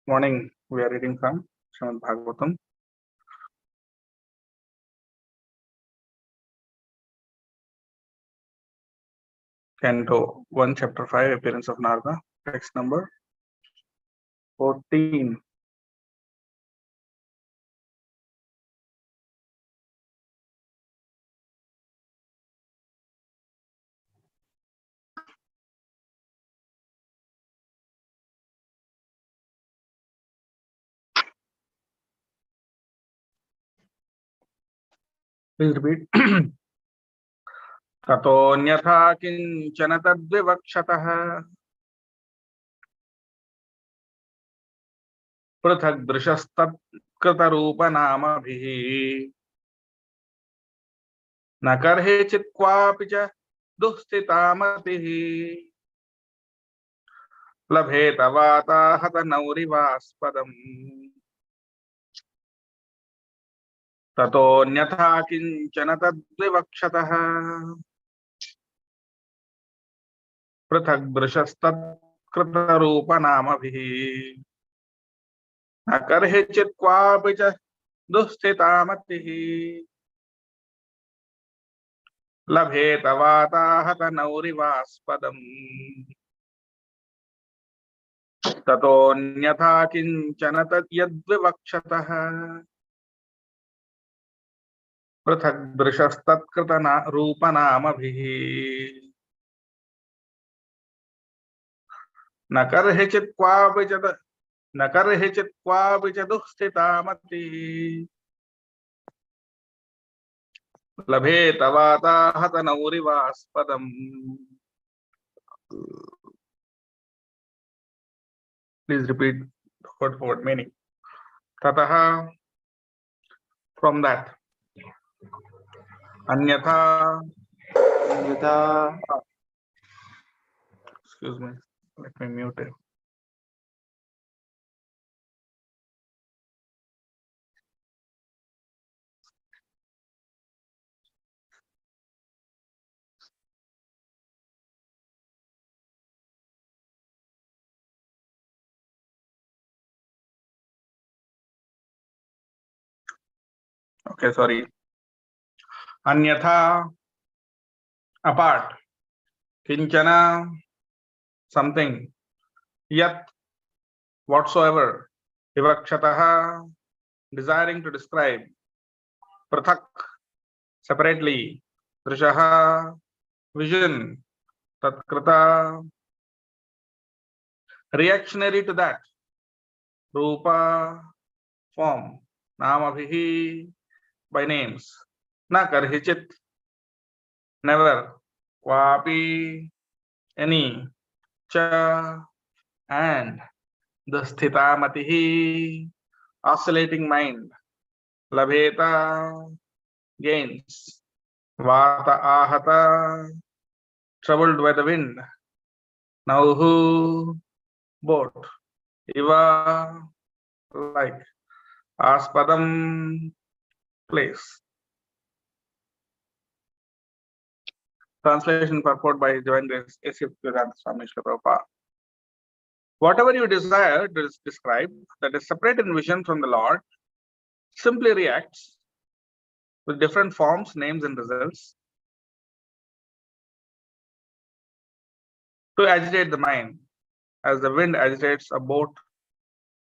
Morning, we are reading from Srimad Bhagavatam. Canto 1, Chapter 5, Appearance of Narada, text number 14. Please repeat. ततोऽन्यथा किञ्चन तद्विवक्षतः पृथग्दृशस्तत्कृतरूपनामभिः न कर्हिचित् क्वापि च दुःस्थितामतिः लभेत वाताहतनौरिवास्पदम् ततोऽन्यथा किञ्चन तद्विवक्षतः पृथग्दृशस्तत्कृतरूपनामभिः न कर्हिचित् क्वापि च दुःस्थितामतिः लभेत वाताहतनौरिवास्पदम् ततोऽन्यथा किञ्चन तद्यद्विवक्षतः पृथग्दृशस्तत्कृतरूपनामभिः न कर्हिचित् क्वापि च दुःस्थितामतिः लभेत वाताहतनौरिवास्पदम्. Please repeat word for word meaning. Tataha, from that. Anyatha, excuse me, let me mute it. Okay, sorry. Anyatha, apart. Kinchana, something. Yat, whatsoever. Vivakshataha, desiring to describe. Prathak, separately. Drishaha, vision. Tatkrita, reactionary to that. Rupa, form. Namabhihi, by names. Na karhichit, never. Kwapi, any. Cha, and. The sthitamatihi, oscillating mind. Labheta, gains. Vata ahata, troubled by the wind. Nauhu, boat. Iva, like. Aspadam, place. Translation purport by Divine Grace A.C. Vedanta Swami Srila Prabhupada. Whatever you desire to describe that is separate in vision from the Lord simply reacts with different forms, names, and results to agitate the mind, as the wind agitates a boat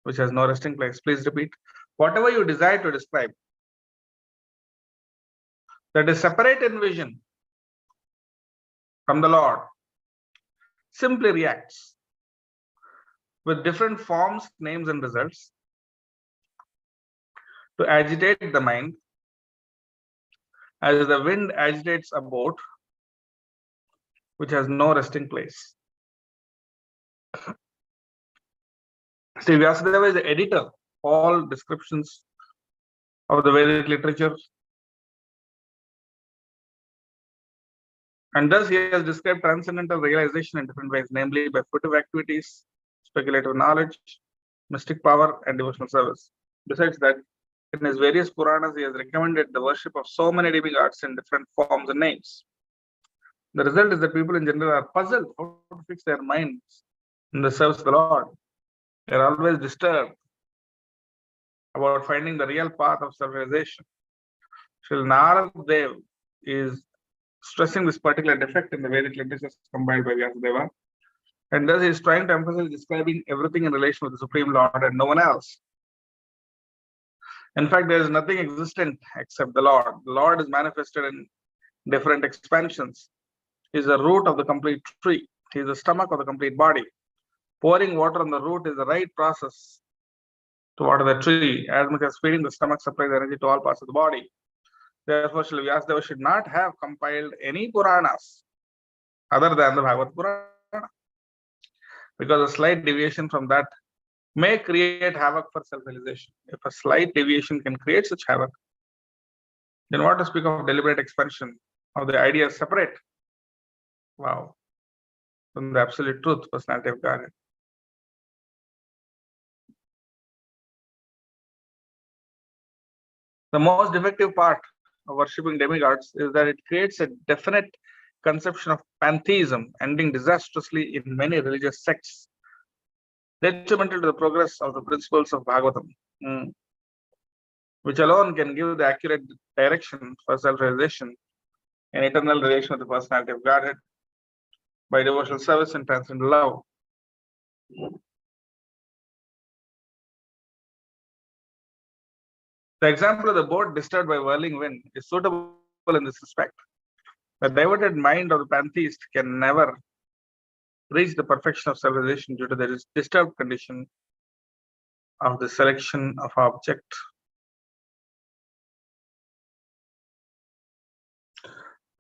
which has no resting place. Please repeat. Whatever you desire to describe that is separate in vision from the Lord simply reacts with different forms, names, and results to agitate the mind, as the wind agitates a boat which has no resting place. Sri Vyasadeva is the editor of all descriptions of the Vedic literature, and thus he has described transcendental realization in different ways, namely by fruitive activities, speculative knowledge, mystic power, and devotional service. Besides that, in his various Puranas, he has recommended the worship of so many demigods in different forms and names. The result is that people in general are puzzled how to fix their minds in the service of the Lord. They are always disturbed about finding the real path of self-realization. Shri Narad Dev is stressing this particular defect in the Vedic literatures compiled by Vyasadeva, and thus he is trying to emphasize describing everything in relation with the Supreme Lord and no one else. In fact, there is nothing existent except the Lord. The Lord is manifested in different expansions. He is the root of the complete tree. He is the stomach of the complete body. Pouring water on the root is the right process to water the tree, as much as feeding the stomach supplies energy to all parts of the body. Therefore, Srila Vyasadeva should not have compiled any Puranas other than the Bhagavad Purana, because a slight deviation from that may create havoc for self-realization. If a slight deviation can create such havoc, then what to speak of deliberate expansion of the idea separate? Wow. From the absolute truth, personality of Godhead. The most defective part of worshipping demigods is that it creates a definite conception of pantheism, ending disastrously in many religious sects, detrimental to the progress of the principles of Bhagavatam, which alone can give the accurate direction for self-realization and eternal relation with the personality of Godhead by devotional service and transcendental love. The example of the boat disturbed by whirling wind is suitable in this respect. The diverted mind of the pantheist can never reach the perfection of self-realization due to the disturbed condition of the selection of object.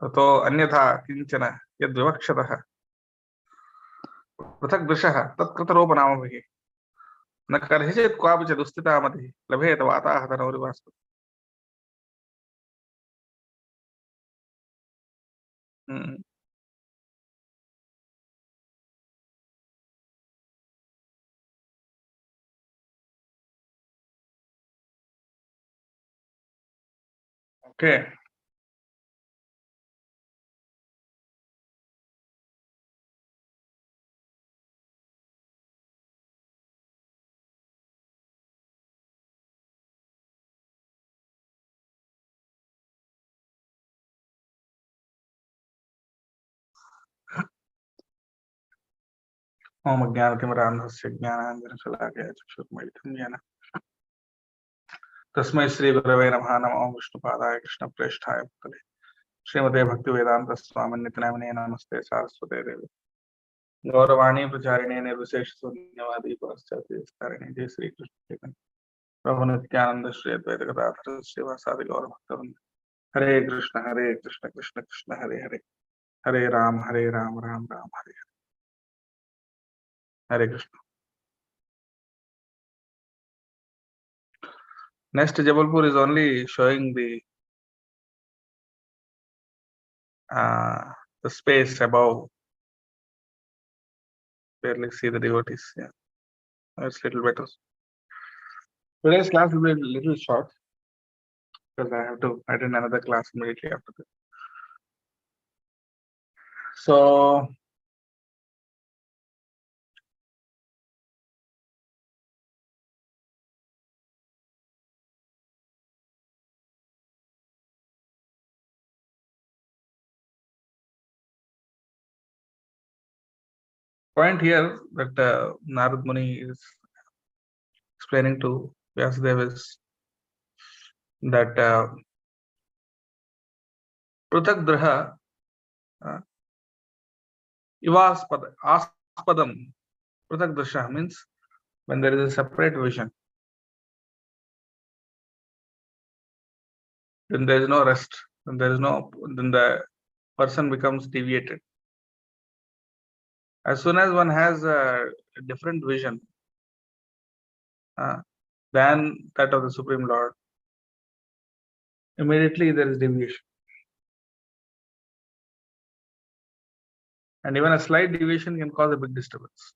ततो अन्यथा किंचन यद्विवक्षतः पृथग्दृशः तत्कृतरूपनामभिः न कर्हिचित् क्वापि च दुस्थिता मतिः लभेत वाताहतनोरिवास्तु. Okay. ओम ज्ञानतिमिरान्धस्य ज्ञानाञ्जनशलाकया चक्षुर्मिलितं येन तस्मै श्रीगुरवे नमः. नमो विष्णुपादाय कृष्णप्रेष्ठाय भूतले श्रीमते भक्तिवेदान्तस्वामिन्निति नामिने नमस्ते सारस्वते देवे गौरवाणी प्रचारिणे निर्विशेष शून्यवादी पाश्चात्य जय श्री कृष्ण प्रभु नित्यानंद श्री अद्वैत गदाधर श्रीवासादि गौर भक्तवृंद. हरे कृष्ण कृष्ण कृष्ण हरे हरे, हरे Ram Ram Ram Hare Hare. Hare Krishna. Next, Jabalpur is only showing the space above. Barely see the devotees. Yeah, it's a little better. Today's class will be a little short because I have to attend another class immediately after this. So, point here that Narad Muni is explaining to Vyasadeva is that Pruthagdraha Aspadam. Pruthagdrsha means when there is a separate vision, then there is no rest, then the person becomes deviated. As soon as one has a different vision than that of the Supreme Lord, immediately there is deviation. And even a slight deviation can cause a big disturbance.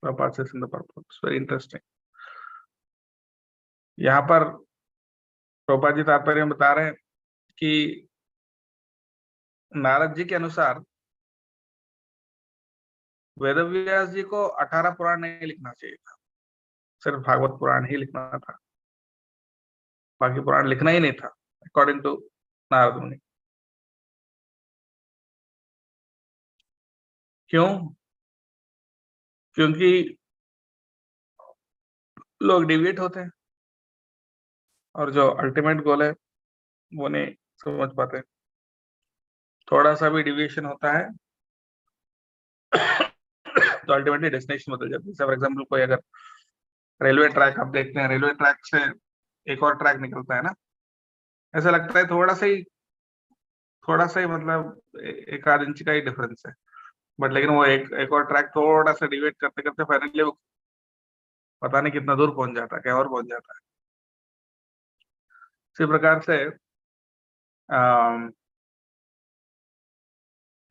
Prabhupada says in the purport. It's very interesting. यहाँ पर प्रभुपाद जी तात्पर्य में बता रहे हैं कि नारद जी के अनुसार वेदव्यास जी को 18 पुराण नहीं लिखना चाहिए था. सिर्फ भागवत पुराण ही लिखना था, बाकी पुराण लिखना ही नहीं था अकॉर्डिंग टू नारद मुनि। क्यों? क्योंकि लोग डिविएट होते हैं और जो अल्टीमेट गोल है वो नहीं समझ पाते। थोड़ा सा भी डिविएशन होता है तो अल्टीमेटली डेस्टिनेशन बदल जाती है। फॉर एग्जाम्पल, कोई अगर रेलवे ट्रैक आप देखते हैं, रेलवे ट्रैक से एक और ट्रैक निकलता है ना, ऐसा लगता है थोड़ा सा ही मतलब एक आध इंच का ही डिफरेंस है, बट लेकिन वो एक और ट्रैक थोड़ा सा डिवेट करते करते फाइनली वो पता नहीं कितना दूर पहुंच जाता है, कहीं और पहुंच जाता है। इसी प्रकार से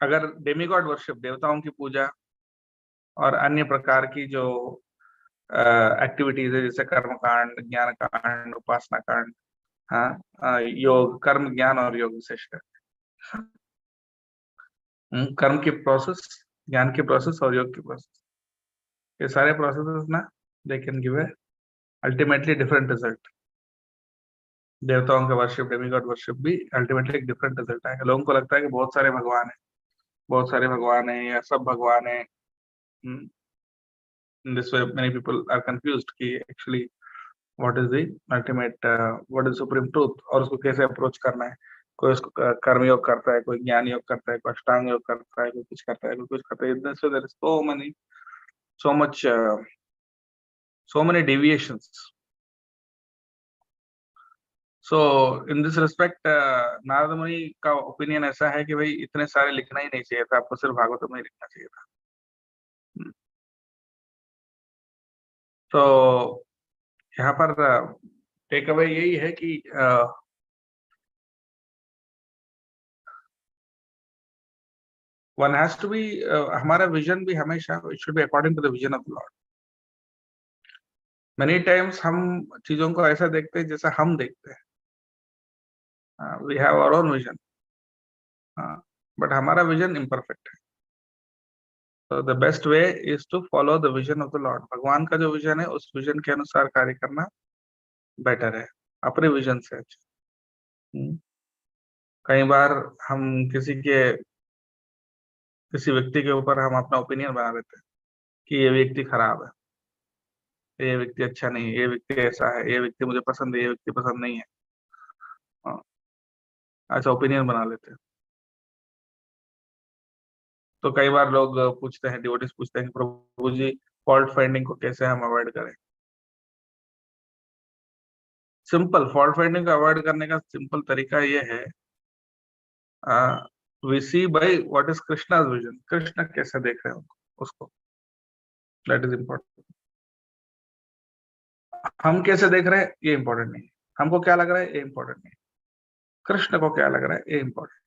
अगर डेमीगॉड वर्शिप, देवताओं की पूजा और अन्य प्रकार की जो एक्टिविटीज है, जैसे कर्म कांड, ज्ञान कांड, उपासना कांड, हाँ, योग, कर्म, ज्ञान और योग विशेषकर, कर्म की प्रोसेस, ज्ञान की प्रोसेस और योग की प्रोसेस, ये सारे प्रोसेस ना, they can give a ultimately different result. देवताओं का वर्शिप, डेमीगॉड वर्शिप भी अल्टीमेटली एक डिफरेंट रिजल्ट आएगा। लोगों को लगता है कि बहुत सारे भगवान है, बहुत सारे भगवान है या सब भगवान है। In this way many people are confused कि actually what is the ultimate, what is supreme truth, और उसको कैसे अप्रोच करना है। कोई उसको कर्म योग करता है, कोई ज्ञान योग करता है, कोई अष्टांग योग करता है, कोई कुछ करता है, कोई कुछ करता है। This way there is so much so many deviations. So in this respect, Narad Muni का ओपिनियन ऐसा है कि भाई इतने सारे लिखना ही नहीं चाहिए था, आपको सिर्फ भागवतम में ही लिखना चाहिए था। तो यहाँ पर टेक अवे यही है कि वन हैज टू बी, हमारा विजन भी हमेशा it should be according to the vision of the lord. Many times हम चीजों को ऐसा देखते हैं जैसा हम देखते हैं, we have our own vision, but हमारा विजन इम्परफेक्ट है। तो the best way is to follow the vision of the lord. भगवान का जो विजन है उस विजन के अनुसार कार्य करना बेटर है अपने विजन से अच्छा। कई बार हम किसी व्यक्ति के ऊपर हम अपना ओपिनियन बना लेते हैं कि ये व्यक्ति खराब है, ये व्यक्ति अच्छा नहीं है, ये व्यक्ति ऐसा है, ये व्यक्ति मुझे पसंद है, ये व्यक्ति पसंद नहीं है, ऐसा ओपिनियन बना लेते हैं। तो कई बार लोग पूछते हैं, डिवोटीज पूछते हैं, प्रभु जी फॉल्ट फाइंडिंग को कैसे हम अवॉइड करें। सिंपल, फॉल्ट फाइंडिंग को अवॉइड करने का सिंपल तरीका ये है, we see by what is Krishna's vision, Krishna कैसे देख रहे हैं उसको, दैट इज इम्पोर्टेंट। हम कैसे देख रहे हैं ये इंपॉर्टेंट नहीं है, हमको क्या लग रहा है ये इंपॉर्टेंट नहीं है, कृष्ण को क्या लग रहा है ये इंपॉर्टेंट।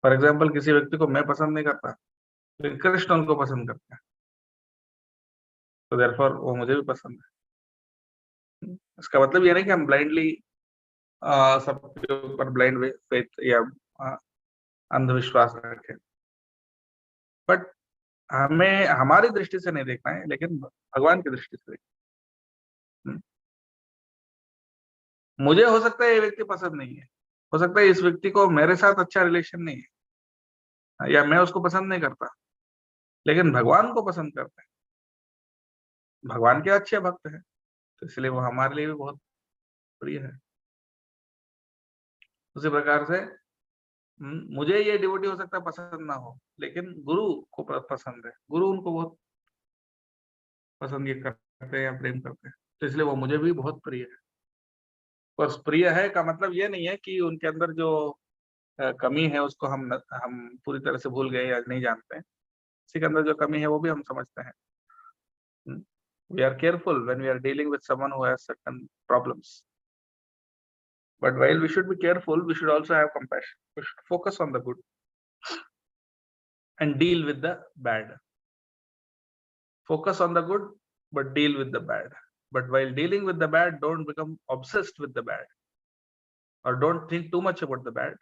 फॉर एग्जाम्पल, किसी व्यक्ति को मैं पसंद नहीं करता लेकिन कृष्ण उनको पसंद करता है, तो देयरफॉर वो मुझे भी पसंद है। इसका मतलब ये नहीं कि हम ब्लाइंडली सबके ऊपर ब्लाइंड फेथ या अंधविश्वास रखें, बट हमें हमारी दृष्टि से नहीं देखना है, लेकिन भगवान की दृष्टि से देखना। मुझे हो सकता है ये व्यक्ति पसंद नहीं है, हो सकता है इस व्यक्ति को मेरे साथ अच्छा रिलेशन नहीं है, या मैं उसको पसंद नहीं करता, लेकिन भगवान को पसंद करते हैं, भगवान के अच्छे भक्त हैं, तो इसलिए वो हमारे लिए भी बहुत प्रिय है। उसी प्रकार से मुझे ये डिवोटी हो सकता है पसंद ना हो, लेकिन गुरु को पसंद है, गुरु उनको बहुत पसंद ये करते हैं या प्रेम करते हैं, तो इसलिए वो मुझे भी बहुत प्रिय है। और प्रिय है का मतलब ये नहीं है कि उनके अंदर जो कमी है उसको हम पूरी तरह से भूल गए या नहीं जानते हैं। किसी के अंदर जो कमी है वो भी हम समझते हैं। We are careful when we are dealing with someone who has certain problems. But while we should be careful, we should also have compassion. We should focus on the good and deal with the bad. Focus on the good, but deal with the bad. But while dealing with the bad, don't become obsessed with the bad, or don't think too much about the bad.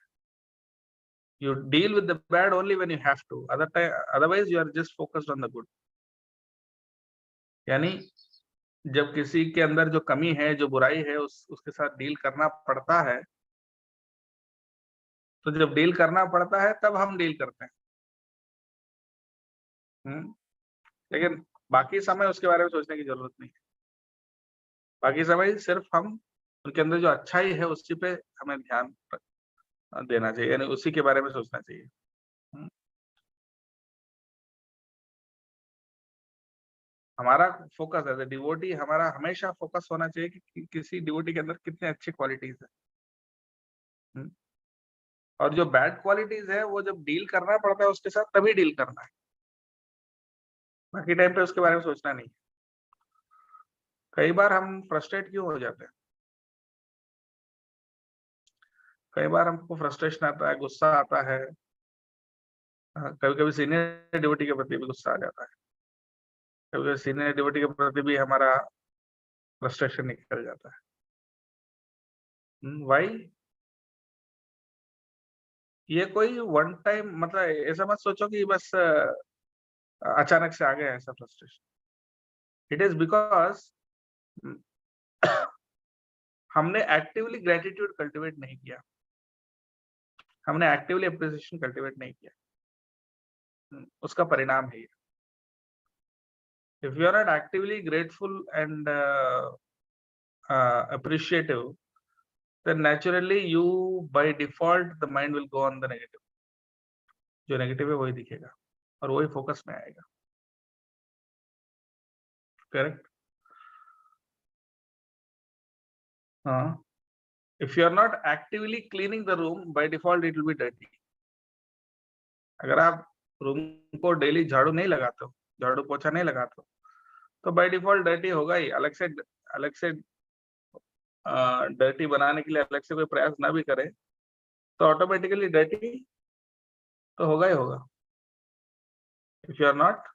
You deal with the bad only when you have to. Otherwise, you are just focused on the good. यानी जब किसी के अंदर जो कमी है, जो बुराई है, उसके साथ डील करना पड़ता है, तो जब डील करना पड़ता है तब हम डील करते हैं। लेकिन बाकी समय उसके बारे में सोचने की जरूरत नहीं है। बाकी समय सिर्फ हम उनके अंदर जो अच्छाई है उसी पे हमें ध्यान देना चाहिए, यानी उसी के बारे में सोचना चाहिए। हमारा फोकस एज ए डिवोटी, हमारा हमेशा फोकस होना चाहिए कि किसी डिवोटी के अंदर कितने अच्छी क्वालिटीज है। और जो बैड क्वालिटीज है वो जब डील करना पड़ता है उसके साथ तभी डील करना है, बाकी टाइम पे उसके बारे में सोचना नहीं। कई बार हम फ्रस्ट्रेट क्यों हो जाते हैं? कई बार हमको फ्रस्ट्रेशन आता है, गुस्सा आता है, कभी कभी सीनियर डिवोटी के प्रति भी गुस्सा आ जाता है, कभी कभी सीनियर डिवोटी के प्रति भी हमारा फ्रस्ट्रेशन निकल जाता है। वाई? ये कोई वन टाइम, मतलब ऐसा मत सोचो कि बस अचानक से आ गया ऐसा फ्रस्ट्रेशन। इट इज बिकॉज हमने एक्टिवली ग्रेटिट्यूड कल्टिवेट नहीं किया, हमने एक्टिवली अप्रिसिएशन कल्टिवेट नहीं किया। उसका परिणाम है ये। If you are not actively grateful and appreciative, then naturally you by default the mind will go on the negative। जो नेगेटिव है वही दिखेगा और वही फोकस में आएगा। करेक्ट? हाँ। If you are not actively cleaning the room, by default it will be dirty. अगर आप रूम को डेली झाड़ू नहीं लगाते हो, झाड़ू पोछा नहीं लगाते हो, तो बाय डिफॉल्ट डर्टी होगा ही। अलग से डर्टी बनाने के लिए अलग से कोई प्रयास ना भी करे तो ऑटोमेटिकली डर्टी तो होगा ही होगा। If you are not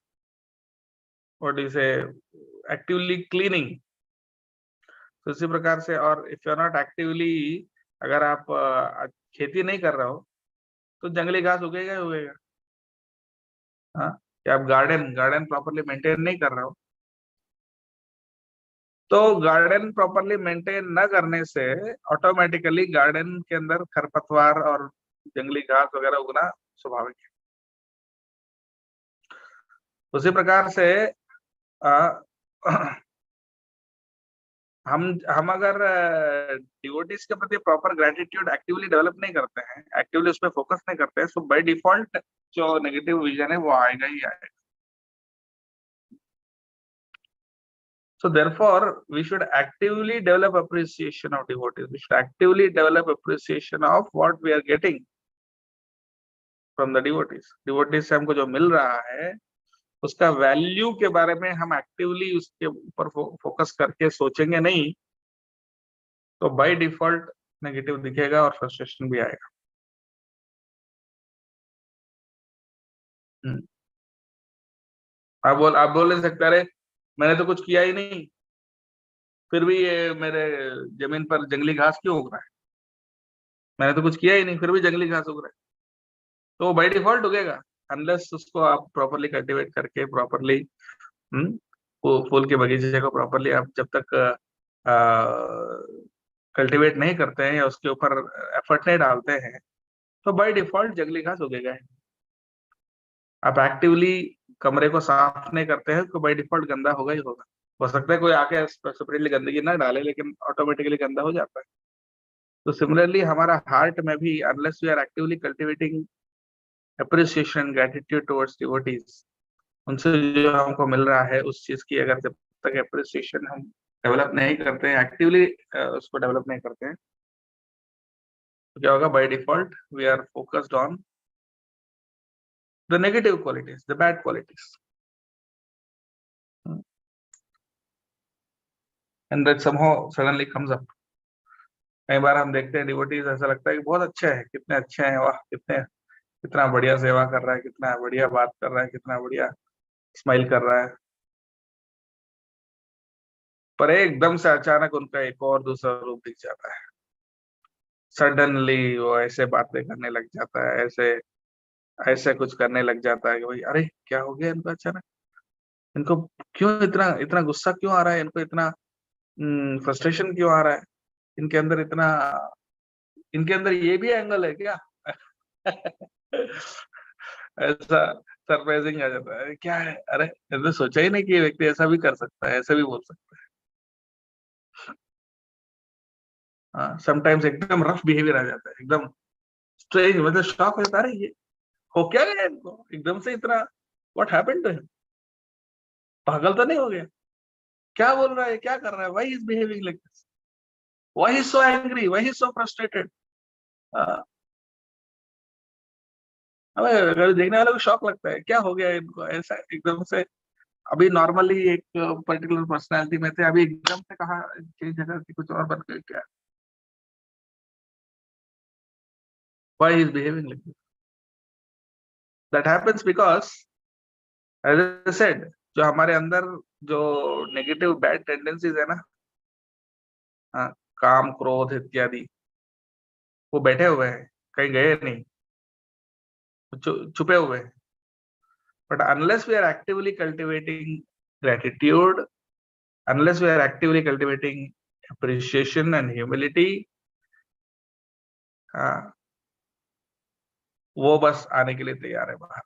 what is a actively cleaning, तो इसी प्रकार से। और if you are not actively, अगर आप खेती नहीं कर रहे हो तो जंगली घास उगेगा ही उगेगा। हाँ, या आप गार्डन गार्डन प्रॉपरली मेंटेन नहीं कर रहे हो, तो गार्डन प्रॉपरली मेंटेन न करने से ऑटोमेटिकली गार्डन के अंदर खरपतवार और जंगली घास वगैरह उगना स्वाभाविक है। उसी प्रकार से आ, हम अगर डिवोटीज के प्रति प्रॉपर ग्रेटिट्यूड एक्टिवली डेवलप नहीं करते हैं, एक्टिवली उस पर फोकस नहीं करते हैं, सो बाय डिफॉल्ट जो नेगेटिव विजन है वो आएगा ही आएगा। So therefore, we should actively develop appreciation of devotees. We should actively develop appreciation of what we are getting from the devotees. Devotees से हमको जो मिल रहा है उसका वैल्यू के बारे में हम एक्टिवली उसके ऊपर फोकस करके सोचेंगे नहीं, तो बाय डिफॉल्ट नेगेटिव दिखेगा और फ्रस्ट्रेशन भी आएगा। आप बोल नहीं सकते अरे मैंने तो कुछ किया ही नहीं, फिर भी ये मेरे जमीन पर जंगली घास क्यों उग रहा है? मैंने तो कुछ किया ही नहीं, फिर भी जंगली घास उग रहा है। तो बाय डिफॉल्ट उगेगा, अनलेस उसको आप प्रॉपरली कल्टीवेट करके प्रॉपरली फूल के बगीचे को प्रॉपरली आप जब तक कल्टीवेट नहीं करते हैं या उसके ऊपर एफर्ट नहीं डालते हैं, तो बाय डिफॉल्ट जंगली घास उगेगा। आप एक्टिवली कमरे को साफ नहीं करते हैं तो बाय डिफॉल्ट गंदा होगा ही होगा। हो सकता है कोई आके सेपरेटली गंदगी ना डाले, लेकिन ऑटोमेटिकली गंदा हो जाता है। तो सिमिलरली हमारा हार्ट में भी, unless we are actively cultivating appreciation gratitude towards devotees, उनसे जो हमको मिल रहा है उस चीज की अगर जब तक अप्रिसिएशन हम डेवलप नहीं करते हैं, एक्टिवली उसको डेवलप नहीं करते हैं, तो क्या होगा? By default we are focused on the negative qualities, the bad qualities, and that somehow suddenly comes up. कई बार हम देखते हैं डिवोटीज, ऐसा लगता है कि बहुत अच्छे हैं, कितने अच्छे हैं, वाह कितने, कितना बढ़िया सेवा कर रहा है, कितना बढ़िया बात कर रहा है, कितना बढ़िया स्माइल कर रहा है, पर एकदम से अचानक उनका एक और दूसरा रूप दिख जाता है। सडनली वो ऐसे बातें करने लग जाता है, ऐसे ऐसे कुछ करने लग जाता है कि भाई अरे क्या हो गया इनको अचानक। इनको क्यों इतना इतना गुस्सा क्यों आ रहा है, इनको इतना फ्रस्ट्रेशन क्यों आ रहा है, इनके अंदर इतना, इनके अंदर ये भी एंगल है क्या? ऐसा सरप्राइजिंग आ जाता है, क्या है, अरे मैंने तो सोचा ही नहीं कि ये व्यक्ति ऐसा भी कर सकता है, ऐसा भी बोल सकता है। हाँ, समटाइम्स एकदम रफ बिहेवियर आ जाता है, एकदम स्ट्रेंज, मतलब शॉक हो जाता है, अरे ये हो क्या गया इनको एकदम से इतना, व्हाट हैपेंड टू हिम, पागल तो नहीं हो गया, क्या बोल रहा है, क्या कर रहा है, why is behaving like this, why is so angry, why is so frustrated. हमें देखने वाले को शॉक लगता है, क्या हो गया इनको ऐसा एकदम से, अभी नॉर्मली एक पर्टिकुलर पर्सनालिटी में थे, अभी एकदम से कहा चेंज जगह की कुछ और बन गए क्या, why is behaving like this. That happens because as I said, जो हमारे अंदर जो नेगेटिव बैड टेंडेंसीज है ना, हाँ, काम क्रोध इत्यादि, वो बैठे हुए हैं, कहीं गए नहीं, छुपे हुए हैं। But unless we are actively cultivating gratitude, unless we are actively cultivating appreciation and humility, वो बस आने के लिए तैयार है बाहर।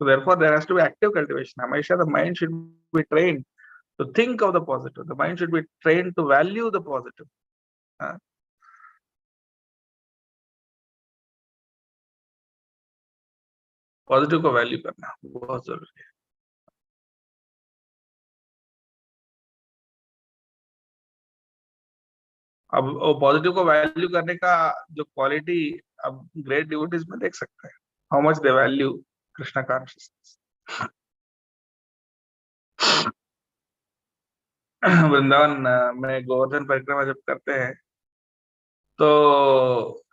So therefore there has to be active cultivation. हमेशा the mind should be trained to think of the positive. The mind should be trained to value the positive. Positive को वैल्यू करना बहुत जरूरी है। अब वो पॉजिटिव को वैल्यू करने का जो क्वालिटी अब ग्रेट डिवोटीज में देख सकते हैं, how much they value Krishna consciousness. Vrindavan में गोवर्धन परिक्रमा जब करते हैं तो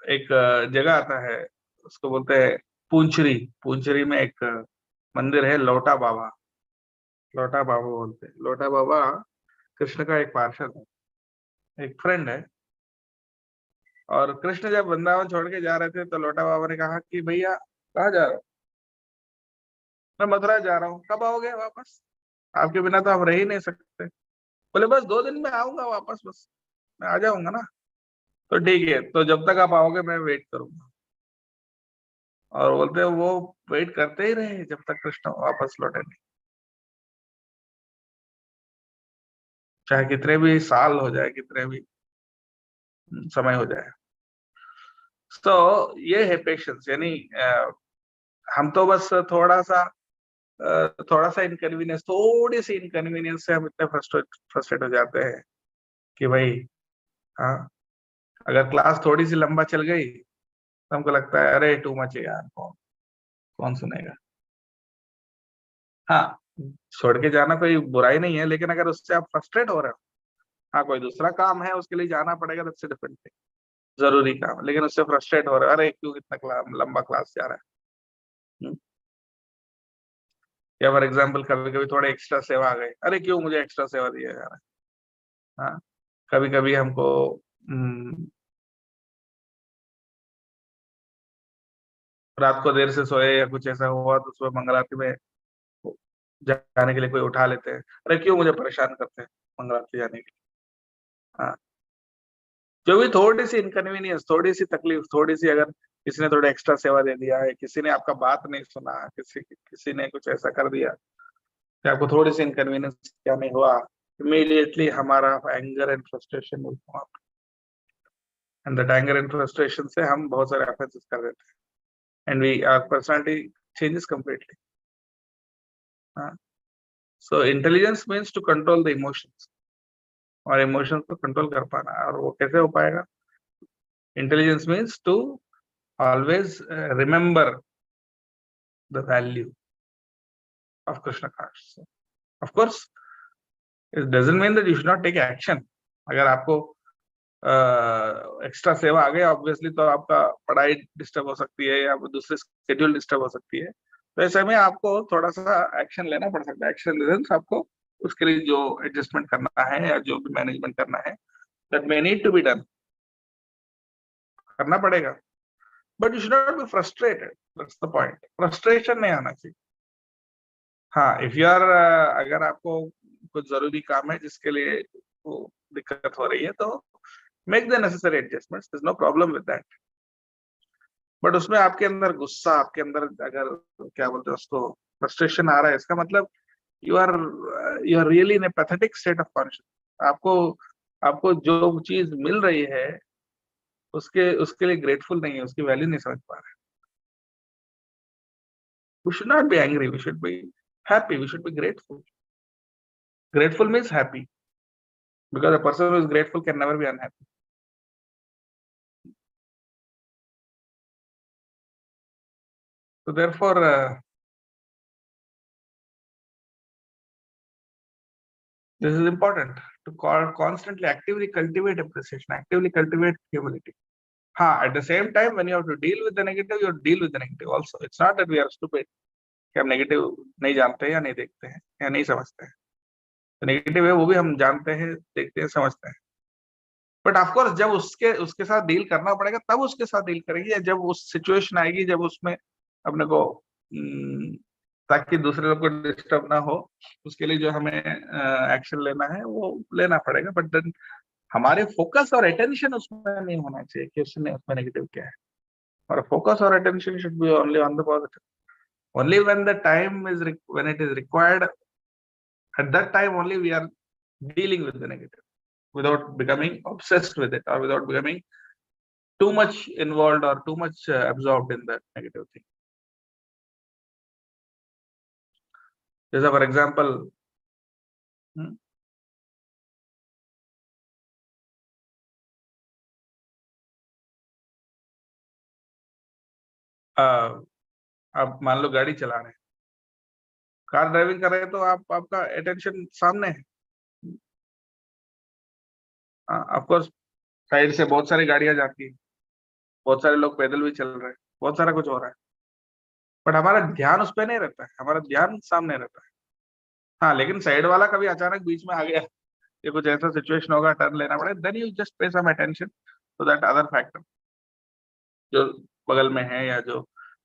एक जगह आता है, उसको बोलते हैं पूंचरी। पूंचरी में एक मंदिर है, लोटा बाबा, लोटा बाबा बोलते हैं। लोटा बाबा कृष्ण का एक पार्षद है, एक फ्रेंड है। और कृष्ण जब वृंदावन छोड़ के जा रहे थे तो लोटा बाबा ने कहा कि भैया कहाँ जा रहे हो? मैं मथुरा जा रहा हूँ। कब आओगे वापस? आपके बिना तो हम रह ही नहीं सकते। बोले बस 2 दिन में आऊंगा वापस, बस मैं आ जाऊंगा ना। तो ठीक है, तो जब तक आप आओगे मैं वेट करूंगा। और बोलते हैं वो वेट करते ही रहे जब तक कृष्ण वापस लौटे नहीं, चाहे कितने भी साल हो जाए, कितने भी समय हो जाए। तो ये है पेशेंस, यानी हम तो बस थोड़ा सा इनकन्वीनियंस, थोड़ी सी इनकन्वीनियंस से हम इतने फ्रस्ट्रेट हो जाते हैं कि भाई, हाँ, अगर क्लास थोड़ी सी लंबा चल गई तो हमको लगता है अरे टू मच है यार, कौन कौन सुनेगा। हाँ, छोड़ के जाना कोई बुराई नहीं है, लेकिन अगर उससे आप फ्रस्ट्रेट हो रहे हो, हाँ कोई दूसरा काम है उसके लिए जाना पड़ेगा, दैट्स अ डिफरेंट थिंग, जरूरी काम, लेकिन उससे फ्रस्ट्रेट हो रहे हो, अरे क्यों इतना लंबा क्लास जा रहा है। हम्म? या फॉर एग्जाम्पल कभी कभी थोड़े एक्स्ट्रा सेवा आ गए, अरे क्यों मुझे एक्स्ट्रा सेवा दिया जा रहा है। हाँ, कभी कभी हमको रात को देर से सोए या कुछ ऐसा हुआ तो सुबह मंगल आरती में जाने के लिए कोई उठा लेते हैं, अरे क्यों मुझे परेशान करते हैं मंगल आरती जाने के लिए। हाँ, जो भी थोड़ी सी इनकन्वीनियंस, थोड़ी सी तकलीफ, थोड़ी सी, अगर किसी ने थोड़ा एक्स्ट्रा सेवा दे दिया है, किसी ने आपका बात नहीं सुना, किसी ने कुछ ऐसा कर दिया कि आपको थोड़ी सी इनकन्वीनियंस क्या नहीं हुआ, इमीडिएटली हमारा anger and frustration will come up. And that anger and frustration से हम बहुत सारे ऑफेंसेस कर देते हैं, and we our personality changes completely. So intelligence means to control the emotions, और इमोशंस को कंट्रोल कर पाना, और वो कैसे हो पाएगा? Intelligence means to always remember the value of Krishna consciousness. Of course, it doesn't mean that you should not take action. अगर आपको एक्स्ट्रा सेवा आ गई ऑब्वियसली तो आपका पढ़ाई डिस्टर्ब हो सकती है या दूसरे शेड्यूल डिस्टर्ब हो सकती है, तो ऐसे में आपको थोड़ा सा एक्शन लेना पड़ सकता है। एक्शन मीन्स आपको उसके लिए जो एडजस्टमेंट करना है या जो भी मैनेजमेंट करना है, that may need to be done, करना पड़ेगा। But you should not be frustrated, that's the point. Frustration नहीं आना चाहिए। हाँ, इफ यू आर अगर आपको कुछ जरूरी काम है जिसके लिए वो दिक्कत हो रही है तो make the necessary adjustments, there is no problem with that. But उसमें आपके अंदर गुस्सा, आपके अंदर अगर क्या बोलते हैं उसको फ्रस्ट्रेशन आ रहा है, इसका मतलब you are really in a pathetic state of conscious. आपको आपको जो चीज मिल रही है उसके उसके लिए ग्रेटफुल नहीं है, उसकी वैल्यू नहीं समझ पा रहे। We should not be angry, we should be happy, we should be grateful. Grateful means happy, because a person who is grateful can never be unhappy. So therefore, this is important to constantly, actively cultivate appreciation, actively cultivate humility. At the same time, when you have to deal with the negative, you deal with the negative also. It's not that we are stupid, कि हम negative नहीं जानते हैं या नहीं देखते हैं या नहीं समझते हैं। तो नेगेटिव है वो भी हम जानते हैं, देखते हैं, समझते हैं। बट ऑफकोर्स जब उसके उसके साथ डील करना पड़ेगा तब उसके साथ डील करेंगे, या जब उस सिचुएशन आएगी जब उसमें अपने को ताकि दूसरे लोग को डिस्टर्ब ना हो, उसके लिए जो हमें एक्शन लेना है वो लेना पड़ेगा। बट देन हमारे फोकस और अटेंशन उसमें नहीं होना चाहिए कि उसमें नेगेटिव क्या है। और फोकस और attention should be only on the positive. Only when the time is when it is required, at that time only we are dealing with the negative without becoming obsessed with it, or without becoming too much involved or too much absorbed in that negative thing. जैसे for example, आप मान लो गाड़ी चला रहे हैं, car driving कर रहे हैं, तो आपका अटेंशन सामने है। ऑफ कोर्स साइड से बहुत सारी गाड़ियां जाती है, बहुत सारे लोग पैदल भी चल रहे हैं, बहुत सारा कुछ हो रहा है, बट हमारा ध्यान उस पर नहीं रहता है, हमारा ध्यान सामने रहता है। हाँ, लेकिन साइड वाला कभी अचानक बीच में आ गया, ये कुछ ऐसा सिचुएशन होगा, टर्न लेना पड़ेगा, then you just pay some attention to that other factor जो बगल में है या जो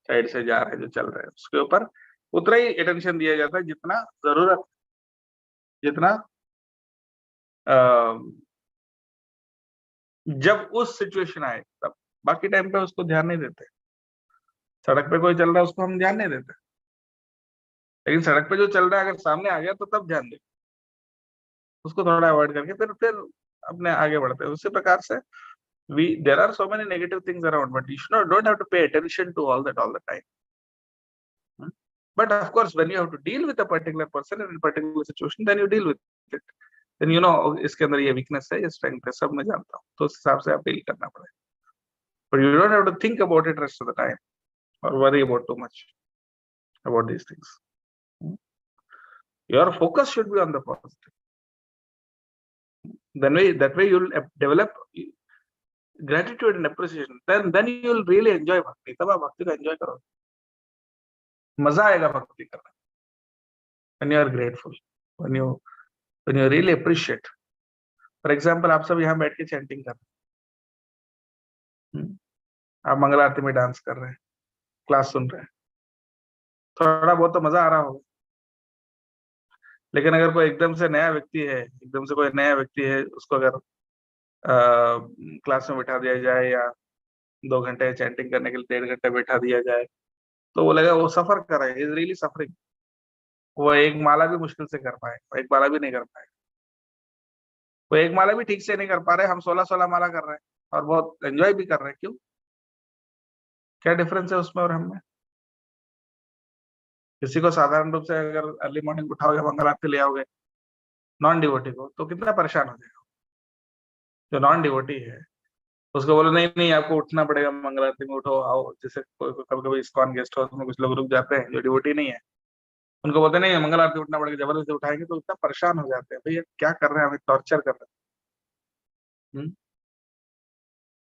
साइड से जा रहा है, जो चल रहा है, उसके ऊपर उतना ही अटेंशन दिया जाता है जितना जरूरत, जितना जब उस सिचुएशन आए तब। बाकी टाइम पे उसको ध्यान नहीं देते। सड़क पे कोई चल रहा है उसको हम ध्यान नहीं देते, लेकिन सड़क पे जो चल रहा है अगर सामने आ गया तो तब ध्यान दे, उसको थोड़ा अवॉइड करके फिर अपने आगे बढ़ते हैं। उसी प्रकार से there are so many negative things around, but you don't have to pay attention to all that all the time. But of course, when you have to deal with a particular person in a particular situation, then you deal with it. Then you know इसके अंदर ये weakness है, ये strength है, सब मैं जानता हूँ, तो उस हिसाब से आप deal करना पड़ेगा। But you don't have to think about it rest of the time or worry about too much about these things. Your focus should be on the positive. That way you'll develop gratitude and appreciation. Then you'll really enjoy bhakti. तब आप भक्ति को enjoy करोगे, मजा आएगा भक्ति करना। When you are grateful, when you really appreciate. For example, आप सब यहाँ बैठ के चैंटिंग कर रहे हैं, आप मंगल आरती में डांस कर रहे हैं, क्लास सुन रहे हैं, थोड़ा बहुत तो मजा आ रहा होगा। लेकिन अगर कोई एकदम से नया व्यक्ति है, एकदम से कोई नया व्यक्ति है, उसको अगर क्लास में बैठा दिया जाए या 2 घंटे चैंटिंग करने के लिए 1.5 घंटे बैठा दिया जाए, तो वो लगेगा वो सफर कर रहा है, इज रियली सफरिंग। वो एक माला भी मुश्किल से कर पाए, एक माला भी नहीं कर पाए, वो एक माला भी ठीक से नहीं कर पा रहे, हम 16 माला कर रहे हैं और बहुत एंजॉय भी कर रहे हैं। क्यों? क्या डिफरेंस है उसमें और हमें? किसी को साधारण रूप से अगर अर्ली मॉर्निंग उठाओगे, मंगल आरती ले आओगे नॉन डिवोटी को, तो कितना परेशान हो जाएगा। जो नॉन डिवोटी है उसको बोलो नहीं नहीं आपको उठना पड़ेगा, मंगल आरती में उठो, आओ। जैसे कभी कभी इस्कॉन गेस्ट हाउस में कुछ लोग रुक जाते हैं जो डिवोटी नहीं है, उनको बोलते नहीं मंगल आरती उठना पड़ेगा, जबरदस्ती उठाएंगे तो इतना परेशान हो जाते हैं, भैया क्या कर रहे हैं, हमें टॉर्चर कर रहे हैं।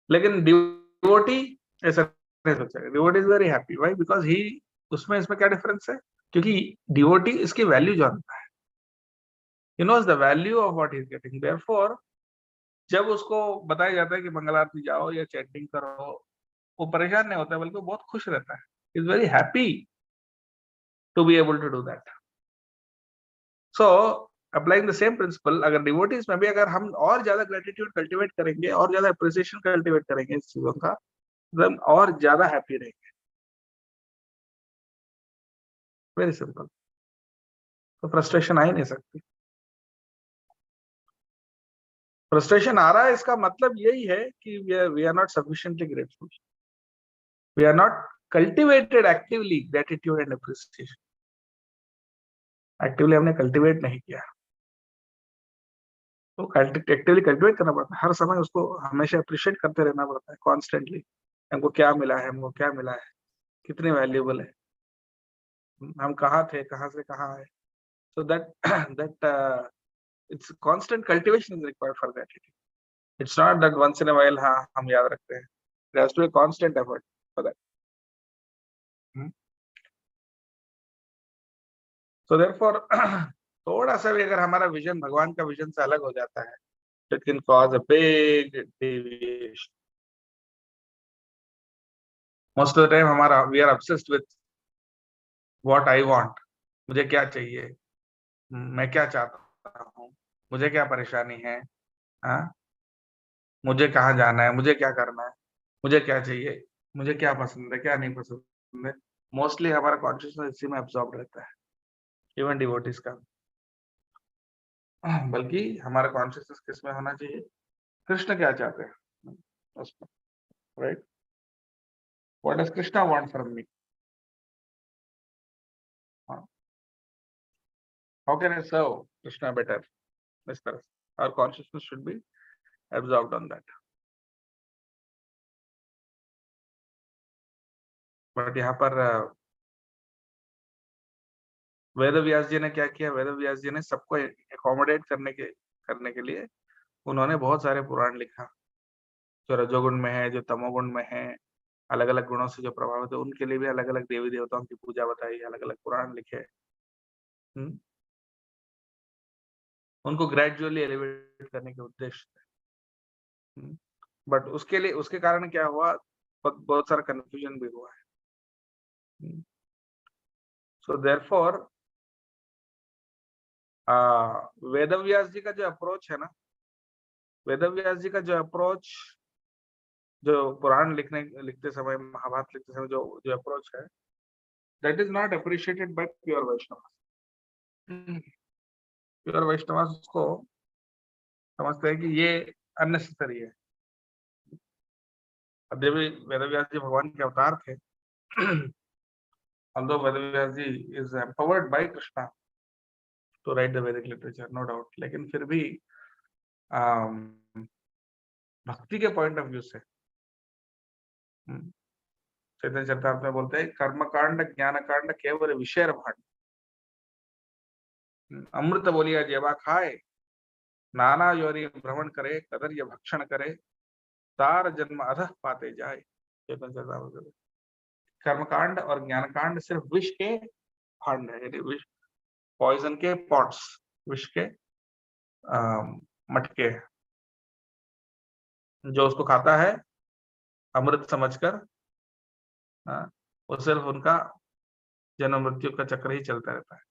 लेकिन डिवोटी ऐसा नहीं सोचेगा, devotee is very happy. Why? Because he उसमें इसमें क्या डिफरेंस है? क्योंकि डिवोटी इसकी वैल्यू जानता है, he knows the value of what he is getting. Therefore जब उसको बताया जाता है कि मंगल आरती जाओ या चैंटिंग करो, वो परेशान नहीं होता, बल्कि बहुत खुश रहता है, is very happy to be able to do that. So applying the same principle, अगर डिवोटीज में भी अगर हम और ज्यादा ग्रेटिट्यूड कल्टिवेट करेंगे और ज्यादा अप्रिसिएशन कल्टिवेट करेंगे इस चीजों का, तो हम और ज्यादा हैप्पी रहेंगे। Very simple. तो फ्रस्ट्रेशन आ ही नहीं सकती। फ्रस्ट्रेशन आ रहा है इसका मतलब यही है कि we are not sufficiently grateful, we are not cultivated actively gratitude and appreciation. Actively हमने कल्टिवेट नहीं किया। तो एक्टिवली कल्टिवेट करना पड़ता है, हर समय उसको हमेशा अप्रिशिएट करते रहना पड़ता है कॉन्स्टेंटली। हमको क्या मिला है, हमको क्या मिला है, कितने वैल्यूबल है, हम कहाँ थे, कहाँ से कहाँ आए। So that that it's constant cultivation is required for that. It's not that once in a while हाँ हम याद रखते हैं। There has to be constant effort for that. So therefore थोड़ा सा भी अगर हमारा विजन भगवान का विजन से अलग हो जाता है, it can cause a big deviation. Most of the time हमारा we are obsessed with what I want, मुझे क्या चाहिए, मैं क्या चाहता हूँ, मुझे क्या परेशानी है, हाँ, मुझे कहाँ जाना है, मुझे क्या करना है, मुझे क्या चाहिए, मुझे क्या पसंद है, क्या नहीं पसंद है। मोस्टली हमारा कॉन्शियसनेस इसी में एब्जॉर्ब रहता है, इवन डिवोटीज का। बल्कि हमारा कॉन्शियसनेस किस में होना चाहिए, कृष्ण क्या चाहते हैं उसमें, right? What does Krishna want from me, how can I serve Krishna better, इस तरह से our consciousness should be absorbed on that. But यहाँ पर वेद व्यास जी ने क्या किया, वेद व्यास जी ने सबको एकोमोडेट करने के लिए उन्होंने बहुत सारे पुराण लिखा, जो रजोगुण में है, जो तमोगुण में है, अलग अलग गुणों से जो प्रभावित है, उनके लिए भी अलग अलग देवी देवताओं की पूजा बताई, अलग अलग पुराण लिखे। उनको ग्रेजुअली एलिवेट करने के उद्देश्य से। बट उसके लिए उसके कारण क्या हुआ, बहुत सारा कंफ्यूजन भी हुआ है। सो देयरफॉर वेदव्यास जी का जो अप्रोच है ना, वेदव्यास जी का जो अप्रोच, जो पुराण लिखते समय, महाभारत लिखते समय जो जो अप्रोच है, that is not appreciated by pure Vaishnav. Pure Vaishnav उसको समझते हैं कि ये अननेसेसरी है। अब जब वेदव्यास जी भगवान के अवतार थे, although Vedvyas ji is empowered by Krishna to write the Vedic literature, no doubt, लेकिन फिर भी भक्ति के पॉइंट ऑफ व्यू से चैतन्य चरितामृत में बोलते हैं, कर्म कांड ज्ञान कांड केवल विषय भांड, अमृत बोलिया जेवा खाए, नाना योनि भ्रमण करे, कदर ये भक्षण करे, तार जन्म अधः पाते जाए। चैतन्य चरितामृत। कर्मकांड और ज्ञान कांड सिर्फ विष के भांड है, यानी विष, पॉइजन के पॉट्स, विष के मटके, जो उसको खाता है अमृत समझकर, वो सिर्फ उनका जन्म मृत्यु का चक्र ही चलता रहता है।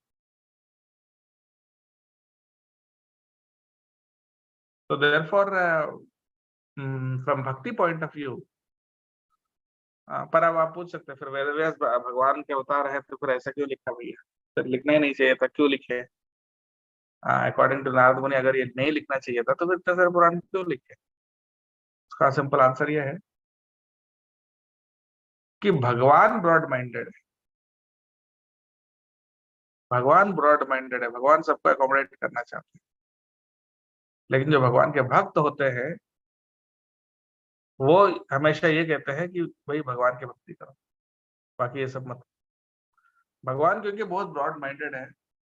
तो देयरफॉर फ्रॉम भक्ति पॉइंट ऑफ व्यू, पर अब आप पूछ सकते हैं फिर वेदव्यास भगवान के अवतार है तो फिर ऐसा क्यों लिखा भैया, फिर लिखना ही नहीं चाहिए था, क्यों लिखे? अकॉर्डिंग टू नारद मुनि अगर ये नहीं लिखना चाहिए था तो फिर इतने सारे पुराण क्यों लिखे? उसका सिंपल आंसर ये है कि भगवान ब्रॉड माइंडेड है। भगवान ब्रॉड माइंडेड है, भगवान सबको अकोमोडेट करना चाहते हैं। लेकिन जो भगवान के भक्त होते हैं वो हमेशा ये कहते हैं कि भाई भगवान की भक्ति करो, बाकी ये सब मत। भगवान क्योंकि बहुत ब्रॉड माइंडेड है,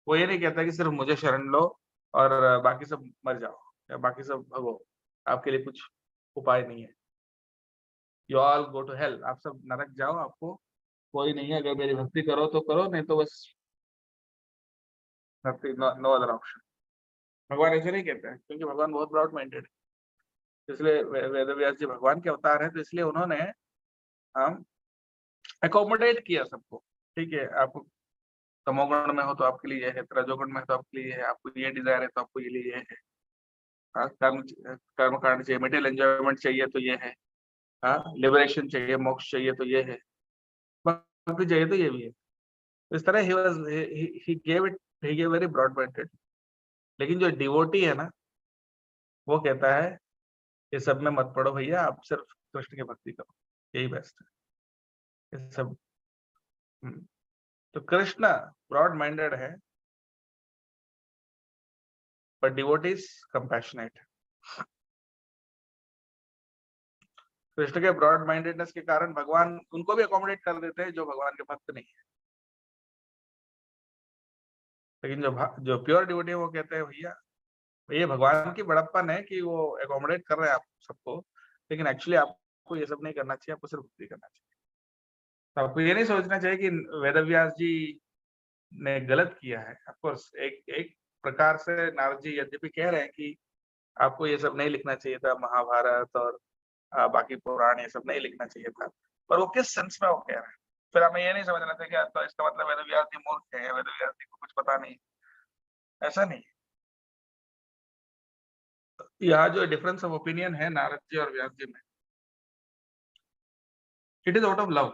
वो ये नहीं कहता कि सिर्फ मुझे शरण लो और बाकी सब मर जाओ या बाकी सब भगो, आपके लिए कुछ उपाय नहीं है। You all go to hell, आप सब नरक जाओ, आपको कोई नहीं है, अगर मेरी भक्ति करो तो करो, नहीं तो बस नो अदर ऑप्शन। भगवान ऐसे नहीं कहते हैं, क्योंकि भगवान बहुत ब्रॉड माइंडेड है। इसलिए वेदव्यास जी भगवान के अवतार है, तो इसलिए उन्होंने हम एकोमोडेट किया सबको। ठीक है, आपको तमोगुण में हो तो आपके लिए ये है, रजोगुण में तो आपके लिए ये है, आपको ये डिजायर है तो आपको ये लिए ये है। हाँ, कर्म कांड चाहिए, मेटेरियल एंजॉयमेंट चाहिए तो ये है। हाँ, लिबरेशन चाहिए, मोक्ष चाहिए तो ये है, भक्ति चाहिए तो ये भी है। इस तरह ही गेव वेरी ब्रॉड माइंडेड। लेकिन जो डिवोटी है ना, वो कहता है ये सब में मत पड़ो भैया, आप सिर्फ कृष्ण की भक्ति करो, यही बेस्ट है ये सब। तो कृष्ण ब्रॉड माइंडेड है, but devotee is compassionate. Krishna के ब्रॉड माइंडेडनेस के कारण भगवान उनको भी अकोमोडेट कर देते हैं जो भगवान के भक्त नहीं है। लेकिन जो प्योर डिवोटी है वो कहते हैं भैया ये भगवान की बड़प्पन है कि वो अकोमोडेट कर रहे हैं आप सबको, लेकिन एक्चुअली आपको ये सब नहीं करना चाहिए, आपको सिर्फ भक्ति करना चाहिए। तो आपको ये नहीं सोचना चाहिए कि वेदव्यास जी ने गलत किया है। ऑफकोर्स एक प्रकार से नारद जी यद्यपि कह रहे हैं कि आपको ये सब नहीं लिखना चाहिए था, महाभारत और बाकी पुराण ये सब नहीं लिखना चाहिए था, पर वो किस सेंस में वो कह रहे हैं। फिर हमें ये नहीं समझना चाहिए कि तो इसका मतलब वेदव्यास जी मूर्ख है, वेदव्यास जी को कुछ पता नहीं, ऐसा नहीं। यहाँ जो डिफरेंस ऑफ ओपिनियन है नारद जी और व्यास जी में, it is out of love.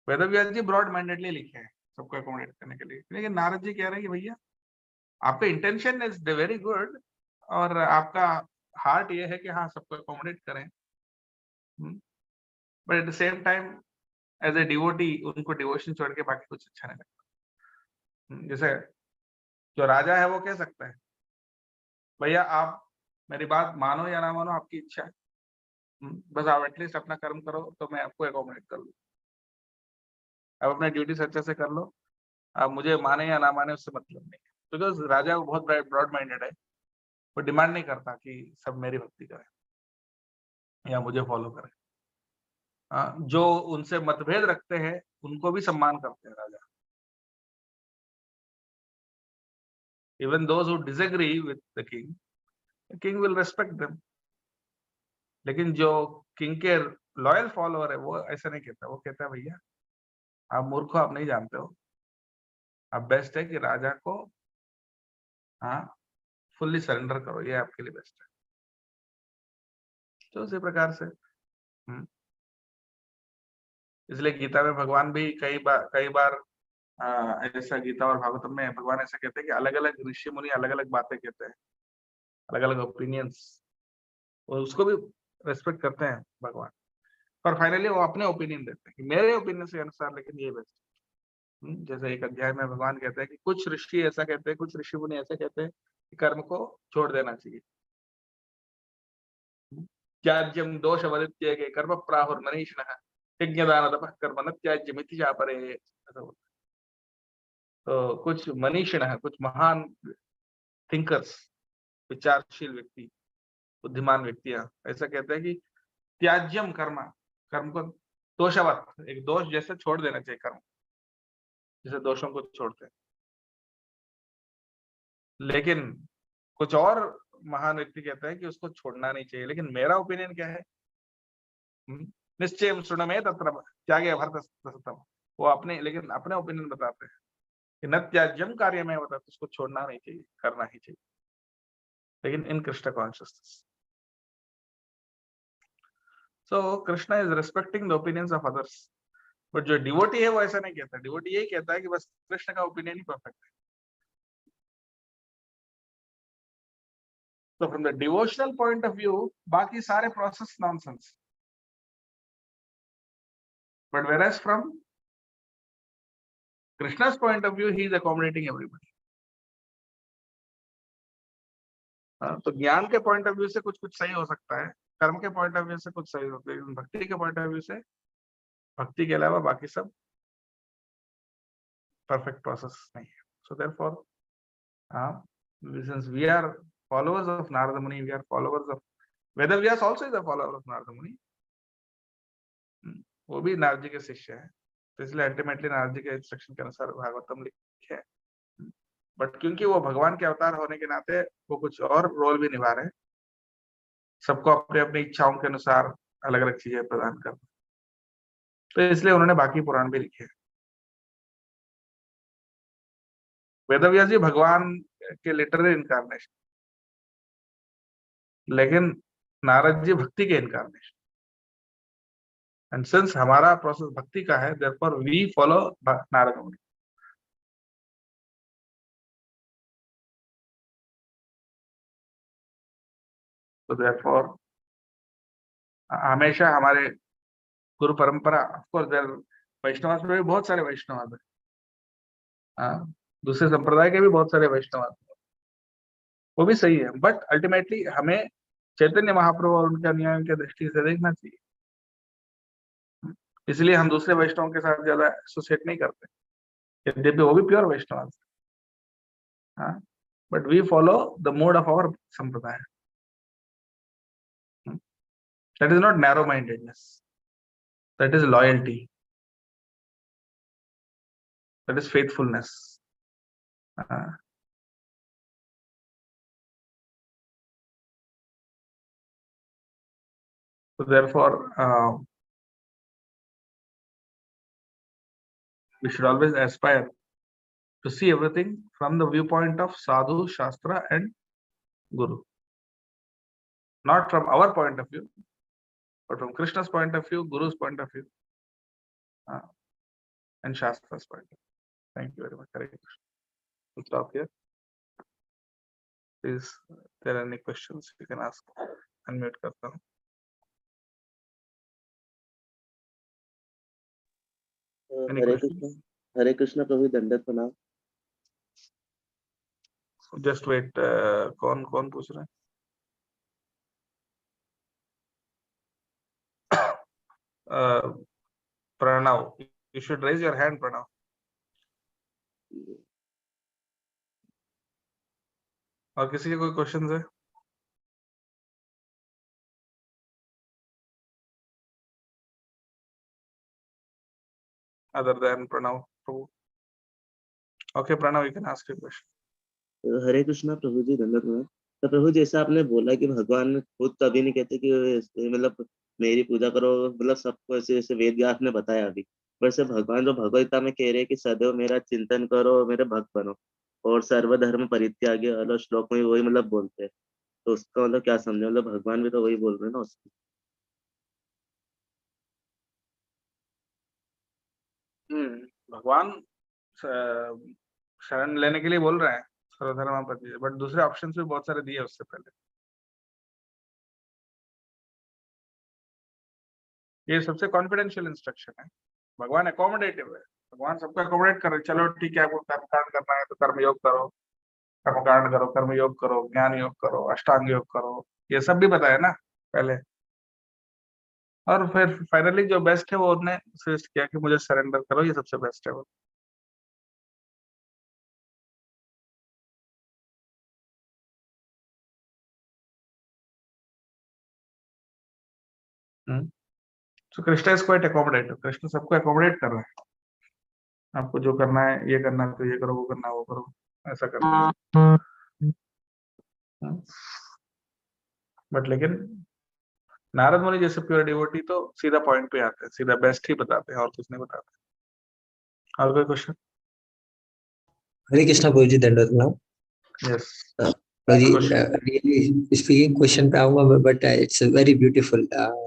Vedvyas ji broad mindedly लिखे हैं सबको अकोमोडेट करने के लिए, लेकिन नारद जी कह रहे हैं कि भैया आपका इंटेंशन इज वेरी गुड और आपका हार्ट ये है कि हाँ सबको अकोमोडेट करें, but at the same time as a devotee उनको डिवोशन छोड़ के बाकी कुछ अच्छा नहीं लगता। जैसे जो राजा है वो कह सकता है भैया आप मेरी बात मानो या ना मानो, आपकी इच्छा है, बस आप एटलीस्ट अपना कर्म करो तो मैं आपको अकोमोडेट कर लूँ। आप अपना ड्यूटी अच्छे से कर लो, आप मुझे माने या ना माने उससे मतलब नहीं। बिकॉज राजा वो बहुत ब्रॉड माइंडेड है, वो डिमांड नहीं करता कि सब मेरी भक्ति करें या मुझे फॉलो करें। जो उनसे मतभेद रखते हैं उनको भी सम्मान करते हैं राजा, even those who disagree with the king will respect them. लेकिन जो किंग के लॉयल फॉलोअर है वो ऐसा नहीं कहता, वो कहता है भैया आप मूर्ख हो, आप नहीं जानते हो, आप बेस्ट है कि राजा को हाँ फुल्ली सरेंडर करो, ये आपके लिए बेस्ट है। तो उसी प्रकार से इसलिए गीता में भगवान भी कई बार ऐसा गीता और भागवतम में भगवान ऐसा कहते हैं कि अलग अलग ऋषि मुनि अलग अलग बातें कहते हैं, अलग अलग ओपिनियंस, और उसको भी रेस्पेक्ट करते हैं भगवान, पर फाइनली वो अपने ओपिनियन देते हैं कि मेरे ओपिनियन के अनुसार लेकिन ये बेस्ट। जैसे एक अध्याय में भगवान कहते हैं कि कुछ ऋषि ऐसा कहते हैं, कुछ ऋषि मुनि ऐसा कहते हैं कि कर्म को छोड़ देना चाहिए। त्याज्यम दोष वदित्य के कर्म प्राहुर मनीषिणः यज्ञदान तपः कर्म न त्याज्यमिति चापरे, ऐसा बोलते हैं। तो कुछ मनीषिणः, कुछ महान थिंकर्स, विचारशील व्यक्ति, बुद्धिमान व्यक्तियां ऐसा कहते हैं कि त्याज्यम कर्म, कर्म को दोषवत, एक दोष जैसे छोड़ देना चाहिए कर्म, जैसे दोषों को छोड़ते हैं। लेकिन कुछ और महान व्यक्ति कहते हैं कि उसको छोड़ना नहीं चाहिए। लेकिन मेरा ओपिनियन क्या है, निश्चय सुन में तत्र त्यागे भरत सतम, वो अपने लेकिन अपने ओपिनियन बताते हैं कि न त्याज्यम कार्य में होता, उसको छोड़ना नहीं चाहिए, करना ही चाहिए, लेकिन in Krishna consciousness. So Krishna is respecting the opinions of others, but जो डिवोटी है वो ऐसा नहीं कहता। डिवोटी यही कहता है कि बस कृष्ण का ओपिनियन ही परफेक्ट है। तो from the devotional point of view बाकी सारे process nonsense, but whereas from Krishna's point of view he is accommodating everybody. तो ज्ञान के पॉइंट ऑफ व्यू से कुछ कुछ सही हो सकता है, कर्म के पॉइंट ऑफ व्यू से कुछ सही होता है, भक्ति के पॉइंट ऑफ व्यू से भक्ति के अलावा बाकी सब परफेक्ट प्रोसेस नहीं है। So therefore since we are followers of Narada Muni, we are followers of Vedavyas also is a follower of Narada Muni, वो भी नारद जी के शिष्य है, तो इसलिए अल्टीमेटली नारद जी के इंस्ट्रक्शन के अनुसार भागवतम लिखे है। बट क्योंकि वो भगवान के अवतार होने के नाते वो कुछ और रोल भी निभा रहे हैं, सबको अपने अपनी इच्छाओं के अनुसार अलग अलग चीजें प्रदान कर, तो इसलिए उन्होंने बाकी पुराण भी लिखे। वेदव्यास जी भगवान के लिटररी इनकारनेशन, लेकिन नारद जी भक्ति के इनकारनेशन। एंड सिंस हमारा प्रोसेस भक्ति का है, देयरफॉर वी फॉलो नारद मुनि। तो देयरफॉर हमेशा हमारे गुरु परंपरा, ऑफकोर्स देयर वैष्णव में भी बहुत सारे वैष्णव हैं, दूसरे संप्रदाय के भी बहुत सारे वैष्णव हैं, वो भी सही है, बट अल्टीमेटली हमें चैतन्य महाप्रभु और उनके अनुयायियों की दृष्टि से देखना चाहिए। इसलिए हम दूसरे वैष्णव के साथ ज्यादा एसोसिएट नहीं करते, यद्यपि वो भी प्योर वैष्णव है, but we follow the mode of our sampradaya. That is not narrow mindedness, that is loyalty, that is faithfulness. So therefore, we should always aspire to see everything from the viewpoint of sadhu, shastra, and guru, not from our point of view, but from Krishna's point of view, Guru's point of view, and Shastra's point of view. Thank you very much. Hare Krishna. We'll stop here. Please, if there are any questions, you can ask. Unmute करता हूँ. हरे कृष्णा प्रभु, दंडवत प्रणाम। Just wait. कौन पूछ रहा है? Pranav, you should raise your hand, Pranav. और किसी के कोई क्वेश्चन है? Other than Pranav, Prabhu. Okay, Pranav, you can ask your question. हरे कृष्णा प्रभु जी, दंडवत प्रणाम। तो प्रभु जैसा आपने बोला कि भगवान खुद कभी नहीं कहते कि मतलब मेरी पूजा करो, मतलब सबको ऐसे ऐसे वेद व्यास ने बताया अभी, वैसे भगवान जो भगवद गीता में कह रहे हैं कि सदैव मेरा चिंतन करो, मेरे भक्त बनो और सर्वधर्म परित्यागी, अलग श्लोक में वही मतलब बोलते हैं। तो उसका मतलब क्या समझे, मतलब भगवान भी तो वही बोल रहे हैं ना उसमें। भगवान शरण लेने के लिए बोल रहे हैं सर्वधर्म परित्यागी, बट दूसरे ऑप्शंस भी बहुत सारे दिए उससे पहले। ये सबसे कॉन्फिडेंशियल इंस्ट्रक्शन है। भगवान अकोमोडेटिव है, भगवान सबको अकोमोडेट कर रहे। चलो ठीक है, आपको कर्म कांड करना है तो कर्म योग करो, कर्म कांड करो, कर्म योग करो, ज्ञान योग करो, अष्टांग योग करो, ये सब भी बताया ना पहले। और फिर फाइनली जो बेस्ट है वो उन्होंने सजेस्ट किया कि मुझे सरेंडर करो, ये सबसे बेस्ट है वो। So Krishna is quite accommodative, Krishna सबको अकोमोडेट कर रहा है। आपको जो करना है, ये करना है तो ये करो, वो करना है वो करो, ऐसा करना। बट लेकिन नारद मुनि जैसे प्योर डिवोटी तो सीधा पॉइंट पे आते हैं, सीधा बेस्ट ही बताते हैं और कुछ नहीं बताते। और कोई क्वेश्चन? हरे कृष्णा प्रभु जी, दंडवत प्रणाम। यस प्रभु जी, really speaking question पे आऊंगा, but it's a very beautiful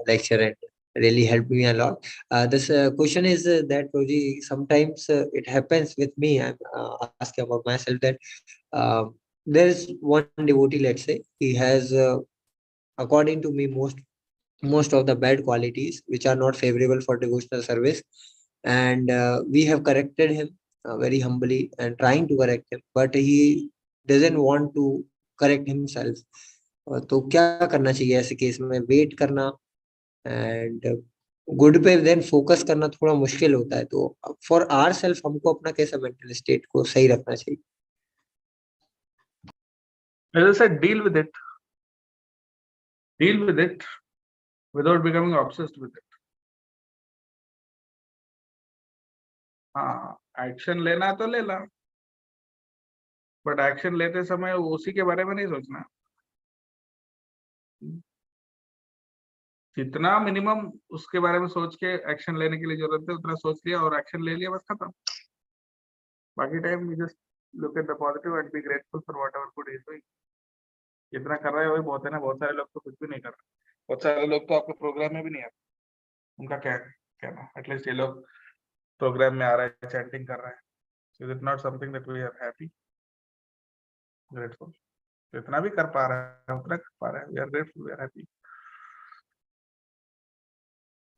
lecture and really helped me a lot. This question is that Prabhu ji, sometimes it happens with me. I'm asking about myself that there is one devotee, let's say, he has according to me most of the bad qualities which are not favorable for devotional service, and we have corrected him very humbly and trying to correct him, but he doesn't want to correct himself. तो क्या करना चाहिए ऐसे case में? Wait करना and good पे then focus करना थोड़ा मुश्किल होता है, तो फॉर आवर सेल्फ हमको अपना कैसा मेंटल स्टेट को सही रखना चाहिए? As I said, deal with it without becoming obsessed with it. हाँ, एक्शन लेना तो ले ला, बट एक्शन लेते समय उसी के बारे में नहीं सोचना। जितना मिनिमम उसके बारे में सोच के एक्शन लेने के लिए जरूरत है उतना सोच लिया और एक्शन ले लिया, बस खत्म। बाकी time just look at the positive and be grateful for whatever good he is doing. जितना कर रहे हो वही बहुत है ना, बहुत सारे लोग तो कुछ भी नहीं कर रहे, बहुत सारे लोग तो आपके प्रोग्राम में भी नहीं आते, उनका क्या कहना, एटलीस्ट ये लोग प्रोग्राम में आ रहे हैं, चैंटिंग कर रहे हैं, so is it not something that we are happy, grateful? जितना भी कर पा रहे हैं उतना कर पा रहे हैं, we are grateful, we are happy.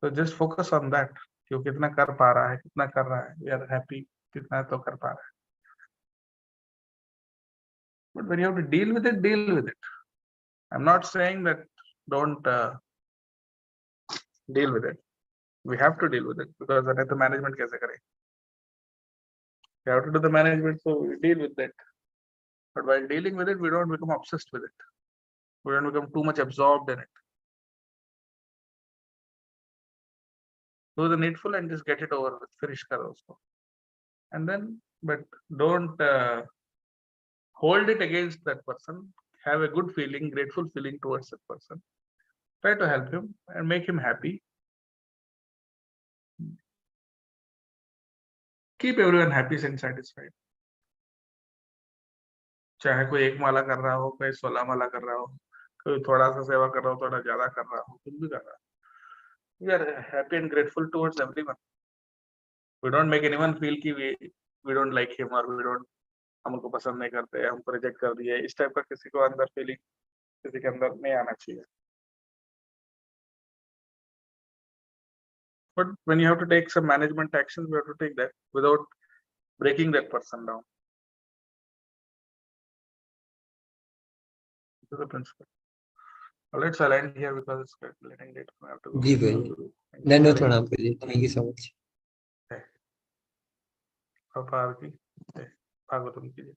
So just focus on that, कि वो कितना कर पा रहा है, कितना कर रहा है, we are happy, कितना तो कर पा रहा है. But when you have to deal with it, deal with it. I'm not saying that don't deal with it. We have to deal with it because then the management कैसे करें? We have to do the management, so we deal with it. But while dealing with it, we don't become obsessed with it. We don't become too much absorbed in it. Do the needful and just get it over with. Finish karo usko. And then, but don't hold it against that person. Have a good feeling, grateful feeling towards that person. Try to help him and make him happy. Keep everyone happy and satisfied. चाहे कोई एक माला कर रहा हो, कोई 16 माला कर रहा हो, कोई थोड़ा सा सेवा कर रहा हो, थोड़ा ज्यादा कर रहा हो, कुछ भी कर रहा हो. We are happy and grateful towards everyone. We don't make anyone feel कि we don't like him or we don't, हम उनको पसंद नहीं करते, हमको रिजेक्ट कर दिए, इस टाइप का किसी को अंदर फीलिंग किसी के अंदर नहीं आना चाहिए. But when you have to take some management actions, we have to take that without breaking that person down. This is the principle. Let's end here because it's getting late. I have to go. जी भैया, धन्यवाद प्रणाम भैया, thank you so much. Bhagavatam की जय.